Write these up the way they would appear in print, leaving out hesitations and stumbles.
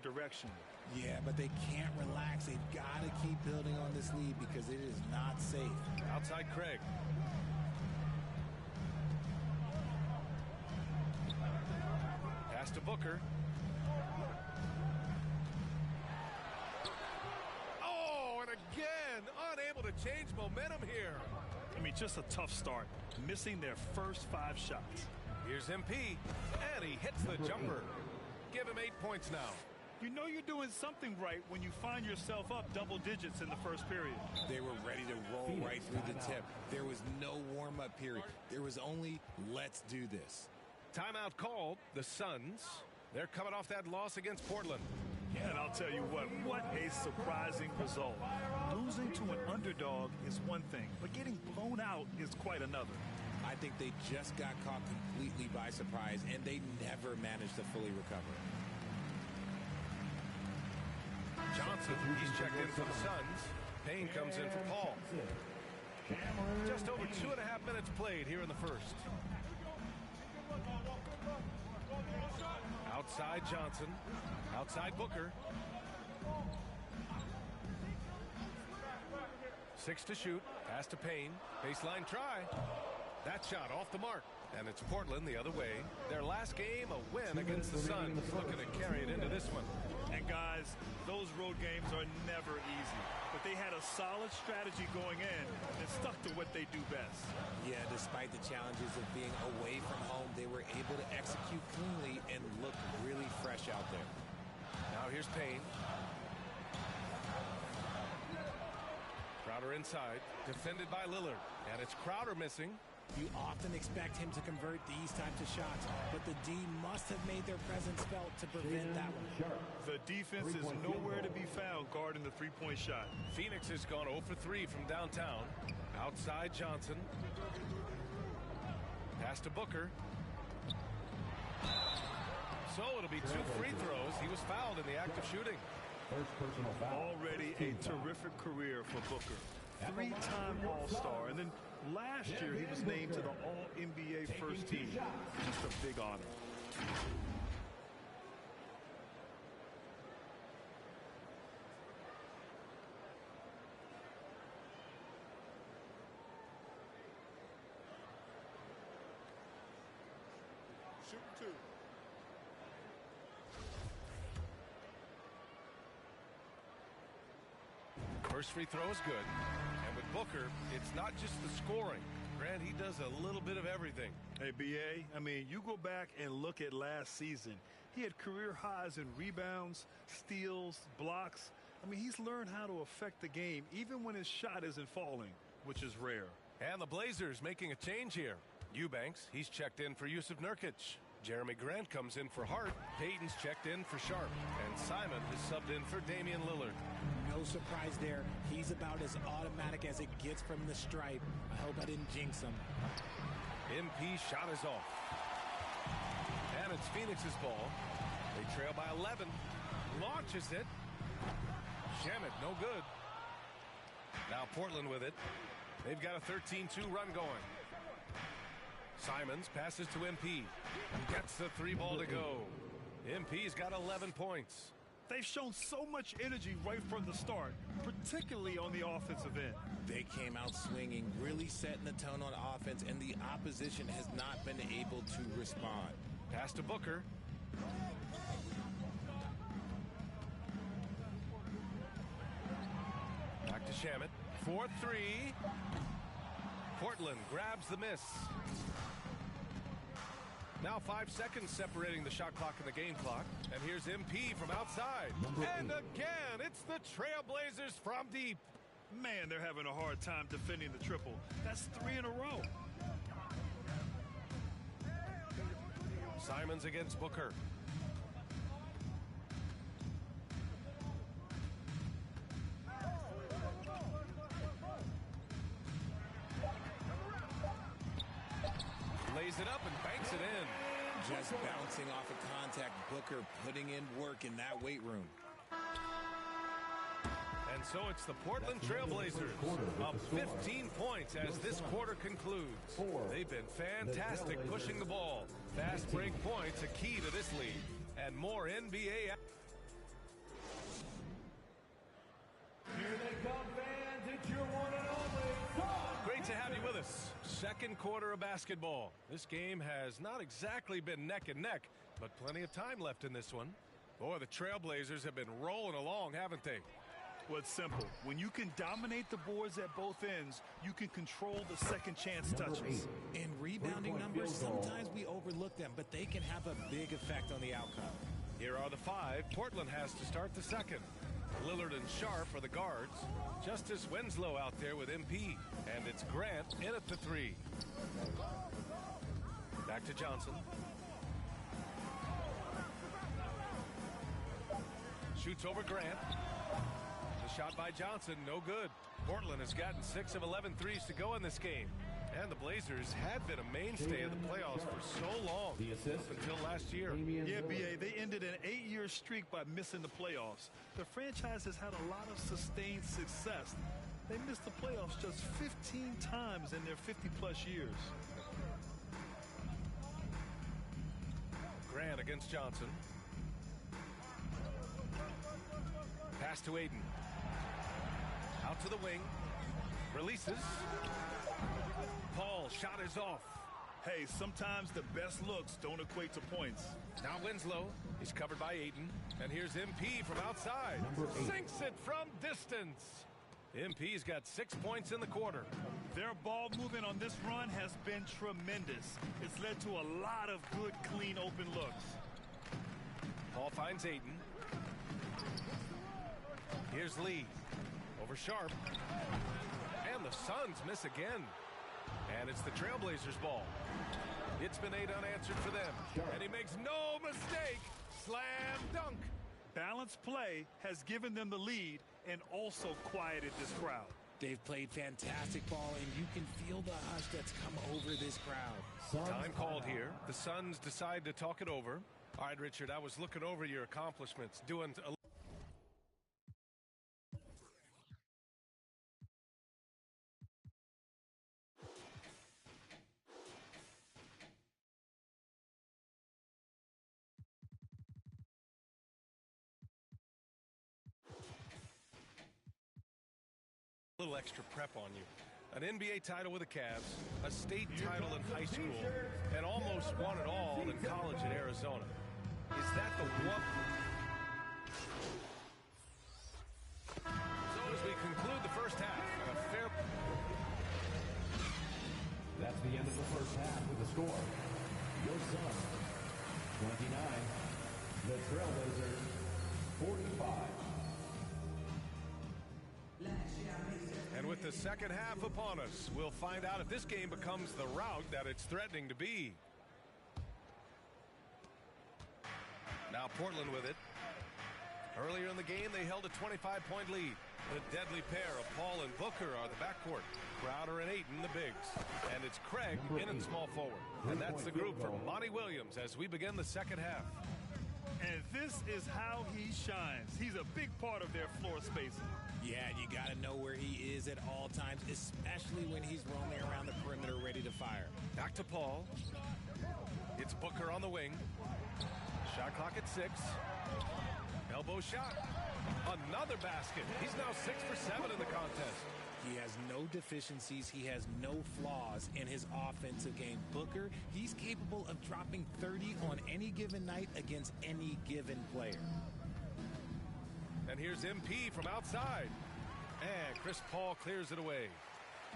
direction. Yeah, but they can't relax. They've got to keep building on this lead because it is not safe. Outside Craig. Pass to Booker. Oh, and again, unable to change momentum here. I mean, just a tough start, missing their first 5 shots. Here's MP, and he hits the jumper. Give him 8 points now. You know you're doing something right when you find yourself up double digits in the first period. They were ready to roll right through the tip. There was no warm-up period. There was only, let's do this. Timeout called. The Suns, they're coming off that loss against Portland. Yeah, and I'll tell you what a surprising result. Losing to an underdog is one thing, but getting blown out is quite another. I think they just got caught completely by surprise, and they never managed to fully recover. Johnson, he's checked in for the Suns. Payne comes in for Paul. Just over 2.5 minutes played here in the first. Outside Johnson. Outside Booker. 6 to shoot. Pass to Payne. Baseline try. That shot off the mark. And it's Portland the other way. Their last game, a win against the Suns. Looking to carry it into this one. And guys, those road games are never easy. But they had a solid strategy going in and stuck to what they do best. Yeah, despite the challenges of being away from home, they were able to execute cleanly and look really fresh out there. Now here's Payne. Crowder inside, defended by Lillard. And it's Crowder missing. You often expect him to convert these types of shots, but the D must have made their presence felt to prevent that one. The defense is nowhere to be found guarding the three-point shot. Phoenix has gone 0 for 3 from downtown. Outside Johnson. Pass to Booker. So it'll be 2 free throws. He was fouled in the act of shooting. First personal foul. Already a terrific career for Booker. 3-time All-Star, and then last year he was named to the All-NBA first team. Just a big honor. Shoot 2. First free throw is good. And with Booker, it's not just the scoring. Grant, he does a little bit of everything. Hey, B.A., I mean, you go back and look at last season. He had career highs in rebounds, steals, blocks. I mean, he's learned how to affect the game even when his shot isn't falling, which is rare. And the Blazers making a change here. Eubanks, he's checked in for Yusuf Nurkic. Jeremy Grant comes in for Hart. Payton's checked in for Sharp. And Simon is subbed in for Damian Lillard. No surprise there. He's about as automatic as it gets from the stripe. I hope I didn't jinx him. MP shot is off. And it's Phoenix's ball. They trail by 11. Launches it. Shamet, no good. Now Portland with it. They've got a 13-2 run going. Simons passes to MP. Gets the 3 ball to go. MP's got 11 points. They've shown so much energy right from the start, particularly on the offensive end. They came out swinging, really setting the tone on offense, and the opposition has not been able to respond. Pass to Booker. Back to Shamet. 4-3. Portland grabs the miss. Now 5 seconds separating the shot clock and the game clock. And here's MP from outside. And again, it's the Trailblazers from deep. Man, they're having a hard time defending the triple. That's 3 in a row. Simons against Booker. Lays it up and banks it in. Just bouncing off of contact. Booker putting in work in that weight room. And so it's the Portland Trailblazers up 15 points as this quarter concludes. They've been fantastic pushing the ball. Fast break points a key to this lead. And more NBA. second quarter of basketball. This game has not exactly been neck and neck, but plenty of time left in this one. Boy, the Trailblazers have been rolling along, haven't they? Well, it's simple. When you can dominate the boards at both ends, you can control the second chance touches. In rebounding numbers, sometimes we overlook them, but they can have a big effect on the outcome. Here are the five. Portland has to start the second. Lillard and Sharp are the guards. Justice Winslow out there with MP. And it's Grant in at the three. Back to Johnson. Shoots over Grant. The shot by Johnson, no good. Portland has gotten 6 of 11 threes to go in this game. And the Blazers had been a mainstay of the playoffs for so long, up until last year. Yeah, B.A., they ended an 8-year streak by missing the playoffs. The franchise has had a lot of sustained success. They missed the playoffs just 15 times in their 50-plus years. Grant against Johnson. Pass to Aiden. Out to the wing. Releases. Paul, shot is off. Hey, sometimes the best looks don't equate to points. Now Winslow. He's covered by Aiden. And here's MP from outside. Sinks it from distance. MP's got 6 points in the quarter. Their ball movement on this run has been tremendous. It's led to a lot of good, clean, open looks. Paul finds Aiden. Here's Lee. Over Sharp. And the Suns miss again. And it's the Trailblazers' ball. It's been 8 unanswered for them. And he makes no mistake. Slam dunk. Balanced play has given them the lead and also quieted this crowd. They've played fantastic ball, and you can feel the hush that's come over this crowd. Time called here. The Suns decide to talk it over. All right, Richard, I was looking over your accomplishments, doing a little extra prep on you. An NBA title with the Cavs, a state title in high school, and almost won it all in college at Arizona. Is that the one? So as we conclude the first half, a fair... That's the end of the first half with the score. Your Suns, 29. The Trailblazers, 45. And with the second half upon us, we'll find out if this game becomes the rout that it's threatening to be. Now Portland with it. Earlier in the game, they held a 25-point lead. The deadly pair of Paul and Booker are the backcourt. Crowder and Ayton, the bigs. And it's Craig in and small forward. And that's the group for Monty Williams as we begin the second half. And this is how he shines. He's a big part of their floor spacing. Yeah, you got to know where he is at all times, especially when he's roaming around the perimeter ready to fire. Back to Paul. It's Booker on the wing. Shot clock at 6. Elbow shot. Another basket. He's now 6 for 7 in the contest. He has no deficiencies. He has no flaws in his offensive game. Booker, he's capable of dropping 30 on any given night against any given player. And here's MP from outside. And Chris Paul clears it away.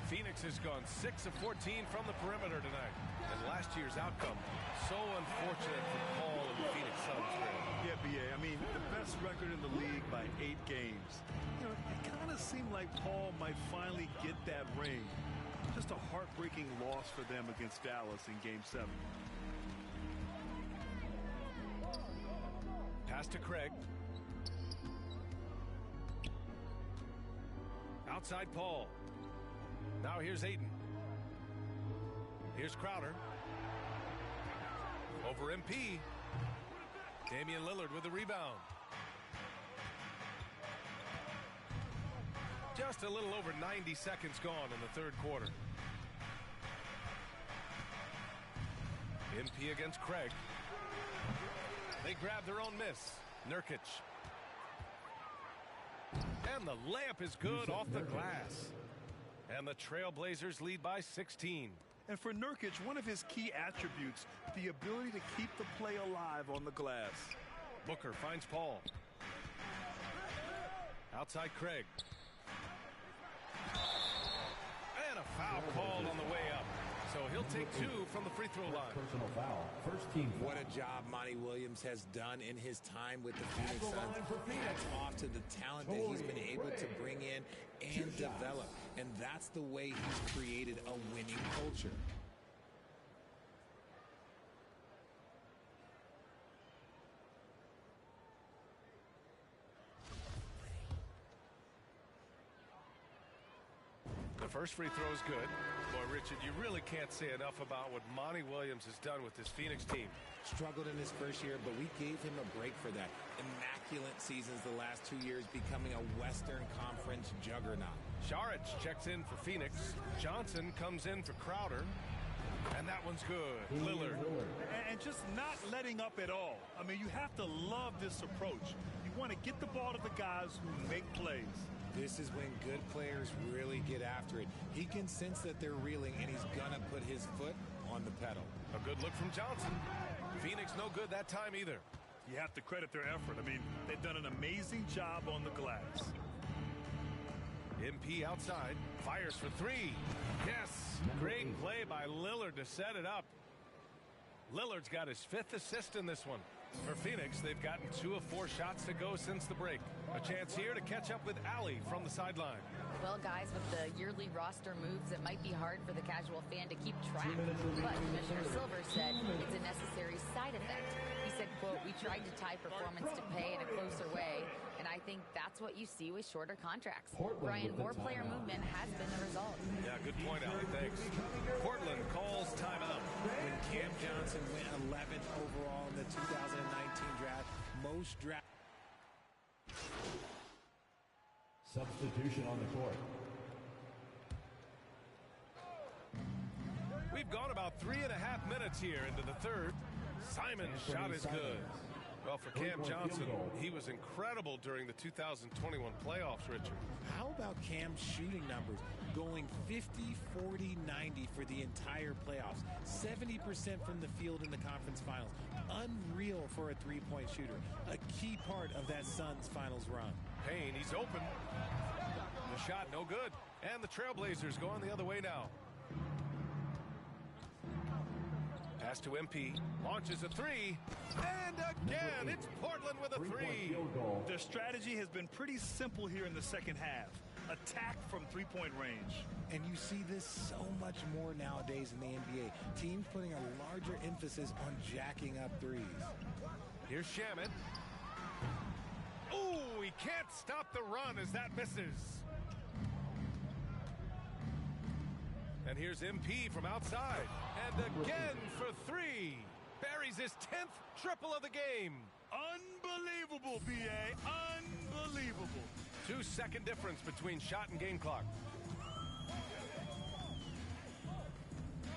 Phoenix has gone 6 of 14 from the perimeter tonight. And last year's outcome, so unfortunate for Paul and the Phoenix Suns. Yeah, B.A., I mean, the best record in the league by 8 games. You know, it kind of seemed like Paul might finally get that ring. Just a heartbreaking loss for them against Dallas in Game 7. Pass to Craig. Outside Paul. Now here's Ayton. Here's Crowder. Over MP. Damian Lillard with the rebound. Just a little over 90 seconds gone in the third quarter. MP against Craig. They grab their own miss. Nurkic. And the layup is good off the glass. And the Trailblazers lead by 16. And for Nurkic, one of his key attributes, the ability to keep the play alive on the glass. Booker finds Paul. Outside Craig. And a foul called on the way up. So he'll take 2 from the free throw line. Personal foul. First team foul. What a job Monty Williams has done in his time with the Phoenix Suns. That's off to the talent that he's been able to bring in and develop. And that's the way he's created a winning culture. The first free throw is good. Boy, Richard, you really can't say enough about what Monty Williams has done with this Phoenix team. Struggled in his first year, but we gave him a break for that. Immaculate seasons the last 2 years, becoming a Western Conference juggernaut. Šarić checks in for Phoenix. Johnson comes in for Crowder. And that one's good. Lillard. And just not letting up at all. I mean, you have to love this approach. You want to get the ball to the guys who make plays. This is when good players really get after it. He can sense that they're reeling, and he's going to put his foot on the pedal. A good look from Johnson. Phoenix no good that time either. You have to credit their effort. I mean, they've done an amazing job on the glass. MP outside. Fires for 3. Yes. Great play by Lillard to set it up. Lillard's got his 5th assist in this one. For Phoenix, they've gotten 2 of 4 shots to go since the break. A chance here to catch up with Allie from the sideline. Well, guys, with the yearly roster moves, it might be hard for the casual fan to keep track. But Commissioner Silver said it's a necessary side effect. He said, quote, "We tried to tie performance to pay in a closer way, and I think that's what you see with shorter contracts." Brian, more player movement has been the result. Yeah, good point, Allie. Thanks. Portland calls timeout. When Cam Johnson went 11th overall in the 2019 draft, most draft. Substitution on the court. We've gone about 3.5 minutes here into the third. Simon's shot is good. Well, for Cam Johnson, he was incredible during the 2021 playoffs, Richard. How about Cam's shooting numbers? Going 50, 40, 90 for the entire playoffs. 70% from the field in the conference finals. Unreal for a three-point shooter. A key part of that Suns finals run. Payne, he's open. The shot no good. And the Trailblazers going the other way now. Pass to MP, launches a 3, and again, it's Portland with a 3. Their strategy has been pretty simple here in the second half. Attack from three-point range. And you see this so much more nowadays in the NBA. Teams putting a larger emphasis on jacking up threes. Here's Shamet. Ooh, he can't stop the run as that misses. And here's MP from outside. And again for 3. Buries his 10th triple of the game. Unbelievable, B.A. Unbelievable. 2-second difference between shot and game clock.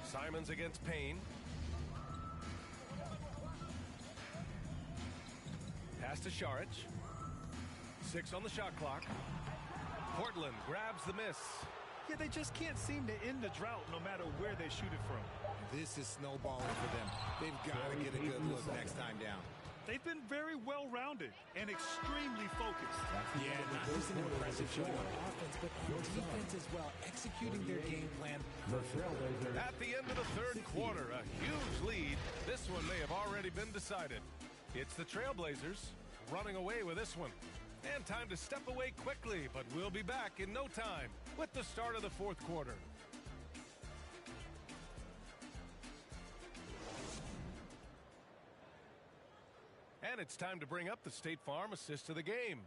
Simons against Payne. Pass to Šarić. 6 on the shot clock. Portland grabs the miss. Yeah, they just can't seem to end the drought no matter where they shoot it from. This is snowballing for them. They've got to get a good look next time down. They've been very well-rounded and extremely focused. Yeah, not just an impressive showing on offense, but on defense as well, executing their game plan. At the end of the third quarter, a huge lead. This one may have already been decided. It's the Trailblazers running away with this one. And time to step away quickly, but we'll be back in no time with the start of the fourth quarter. And it's time to bring up the State Farm assist of the game.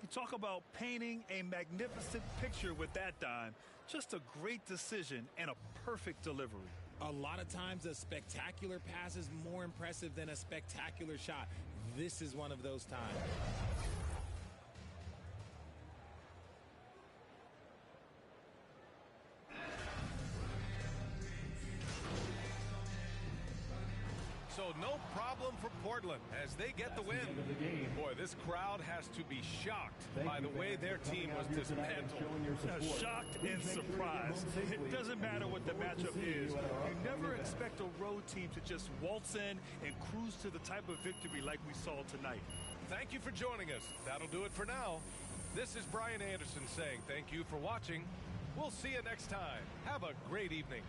You talk about painting a magnificent picture with that dime. Just a great decision and a perfect delivery. A lot of times a spectacular pass is more impressive than a spectacular shot. This is one of those times. So So no problem for Portland as they get the win. Boy, this crowd has to be shocked by the way their team was dismantled. Shocked and surprised. It doesn't matter what the matchup is. You never expect a road team to just waltz in and cruise to the type of victory like we saw tonight. Thank you for joining us. That'll do it for now. This is Brian Anderson saying thank you for watching. We'll see you next time. Have a great evening.